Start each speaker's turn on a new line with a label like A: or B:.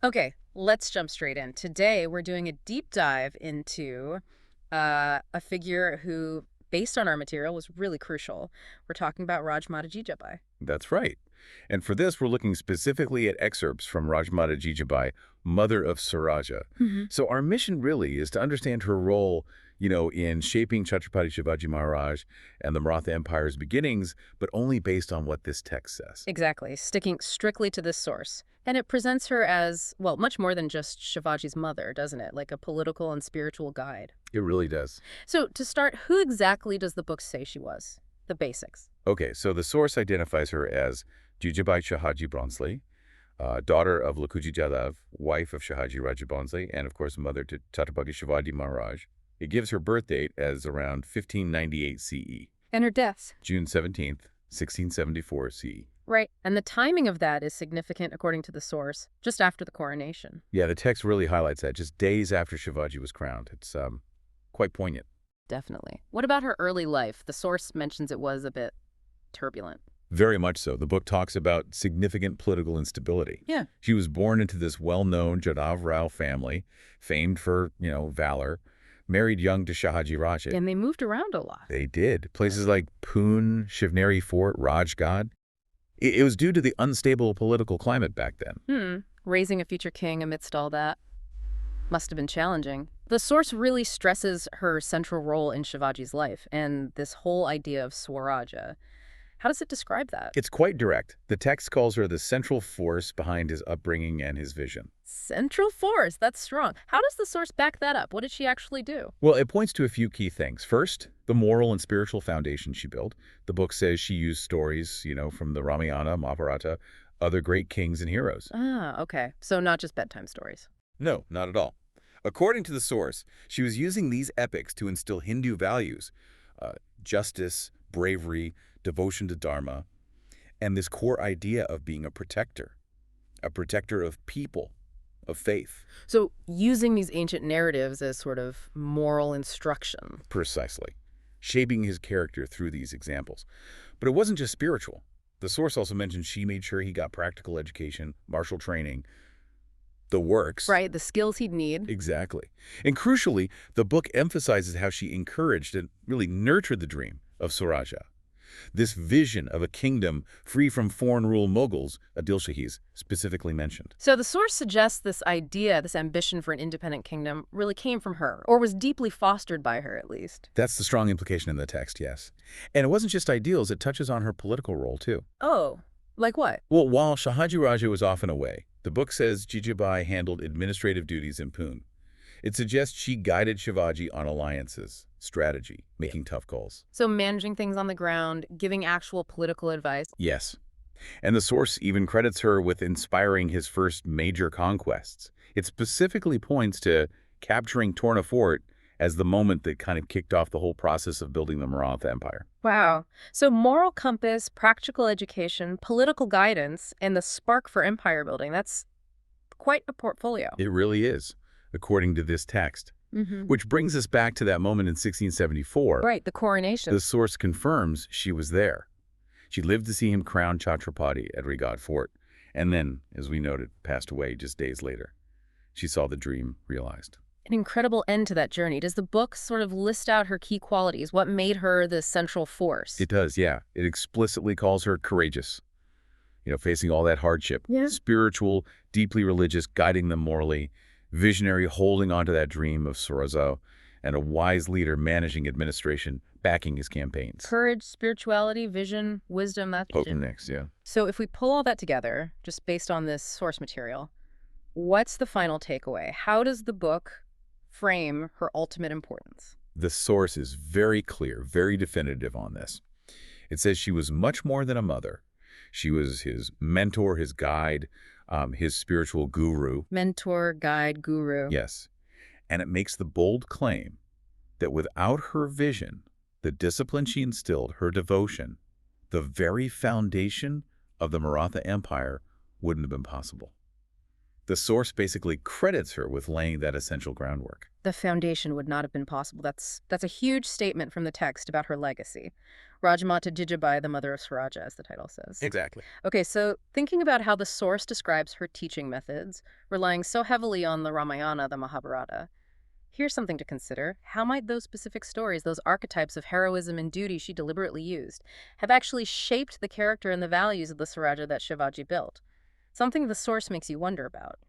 A: Okay, let's jump straight in. Today, we're doing a deep dive into a figure who, based on our material, was really crucial. We're talking about Rajmata Jijabai.
B: That's right. And for this, we're looking specifically at excerpts from Rajmata Jijabai, mother of Swarajya.
A: Hmm.
B: So our mission really is to understand her role, in shaping Chhatrapati Shivaji Maharaj and the Maratha Empire's beginnings, but only based on what this text says.
A: Exactly, sticking strictly to this source. And it presents her as, well, much more than just Shivaji's mother, doesn't it? Like a political and spiritual guide.
B: It really does.
A: So, to start, who exactly does the book say she was? The basics.
B: Okay, so the source identifies her as Jijabai Shahaji Bhonsle, daughter of Lakhuji Jadhav, wife of Shahaji Raje Bhonsle, and of course mother to Chhatrapati Shivaji Maharaj. It gives her birth date as around 1598 CE,
A: And her deaths.
B: June 17th, 1674 CE.
A: Right. And the timing of that is significant according to the source, just after the coronation.
B: Yeah, the text really highlights that, just days after Shivaji was crowned. It's quite poignant.
A: Definitely. What about her early life? The source mentions it was a bit turbulent.
B: Very much so. The book talks about significant political instability.
A: Yeah.
B: She was born into this well-known Jadhav Rao family, famed for, valor, married young to Shahaji Raje.
A: And they moved around a lot.
B: They did. Places like Pune, Shivneri Fort, Rajgad. It was due to the unstable political climate back then.
A: Raising a future king amidst all that must have been challenging. The source really stresses her central role in Shivaji's life and this whole idea of Swarajya. How does it describe that?
B: It's quite direct. The text calls her the central force behind his upbringing and his vision.
A: Central force. That's strong. How does the source back that up? What did she actually do?
B: Well, it points to a few key things. First, the moral and spiritual foundation she built. The book says she used stories, from the Ramayana, Mahabharata, other great kings and heroes.
A: Ah, okay. So not just bedtime stories.
B: No, not at all. According to the source, she was using these epics to instill Hindu values, justice, bravery, devotion to Dharma, and this core idea of being a protector of people, of faith.
A: So using these ancient narratives as sort of moral instruction.
B: Precisely. Shaping his character through these examples. But it wasn't just spiritual. The source also mentions she made sure he got practical education, martial training, the works.
A: Right, the skills he'd need.
B: Exactly. And crucially, the book emphasizes how she encouraged and really nurtured the dream of Swarajya. This vision of a kingdom free from foreign-rule Mughals, Adil Shahis, specifically mentioned.
A: So the source suggests this idea, this ambition for an independent kingdom, really came from her, or was deeply fostered by her at least.
B: That's the strong implication in the text, yes. And it wasn't just ideals, it touches on her political role, too.
A: Oh, like what?
B: Well, while Shahaji Raje was often away, the book says Jijabai handled administrative duties in Pune. It suggests she guided Shivaji on alliances, strategy, making tough calls.
A: So managing things on the ground, giving actual political advice.
B: Yes. And the source even credits her with inspiring his first major conquests. It specifically points to capturing Torna Fort as the moment that kind of kicked off the whole process of building the Maratha Empire.
A: Wow. So moral compass, practical education, political guidance, and the spark for empire building. That's quite a portfolio.
B: It really is, according to this text. Which brings us back to that moment in 1674.
A: Right, the coronation.
B: The source confirms she was there. She lived to see him crown Chhatrapati at Rajgad Fort, and then, as we noted, passed away just days later. She saw the dream realized.
A: An incredible end to that journey. Does the book sort of list out her key qualities? What made her the central force?
B: It does, yeah. It explicitly calls her courageous, facing all that hardship.
A: Yeah.
B: Spiritual, deeply religious, guiding them morally, visionary, holding on to that dream of Swarajya, and a wise leader managing administration, backing his campaigns.
A: Courage, spirituality, vision, wisdom, that's
B: Potent next, yeah.
A: So if we pull all that together, just based on this source material, what's the final takeaway? How does the book frame her ultimate importance?
B: The source is very clear, very definitive on this. It says she was much more than a mother. She was his mentor, his guide, his spiritual guru.
A: Mentor, guide, guru.
B: Yes. And it makes the bold claim that without her vision, the discipline she instilled, her devotion, the very foundation of the Maratha Empire wouldn't have been possible. The source basically credits her with laying that essential groundwork.
A: The foundation would not have been possible. That's a huge statement from the text about her legacy. Rajmata Jijabai, the mother of Swarajya, as the title says.
B: Exactly.
A: Okay, so thinking about how the source describes her teaching methods, relying so heavily on the Ramayana, the Mahabharata, here's something to consider. How might those specific stories, those archetypes of heroism and duty she deliberately used, have actually shaped the character and the values of the Swarajya that Shivaji built? Something the source makes you wonder about.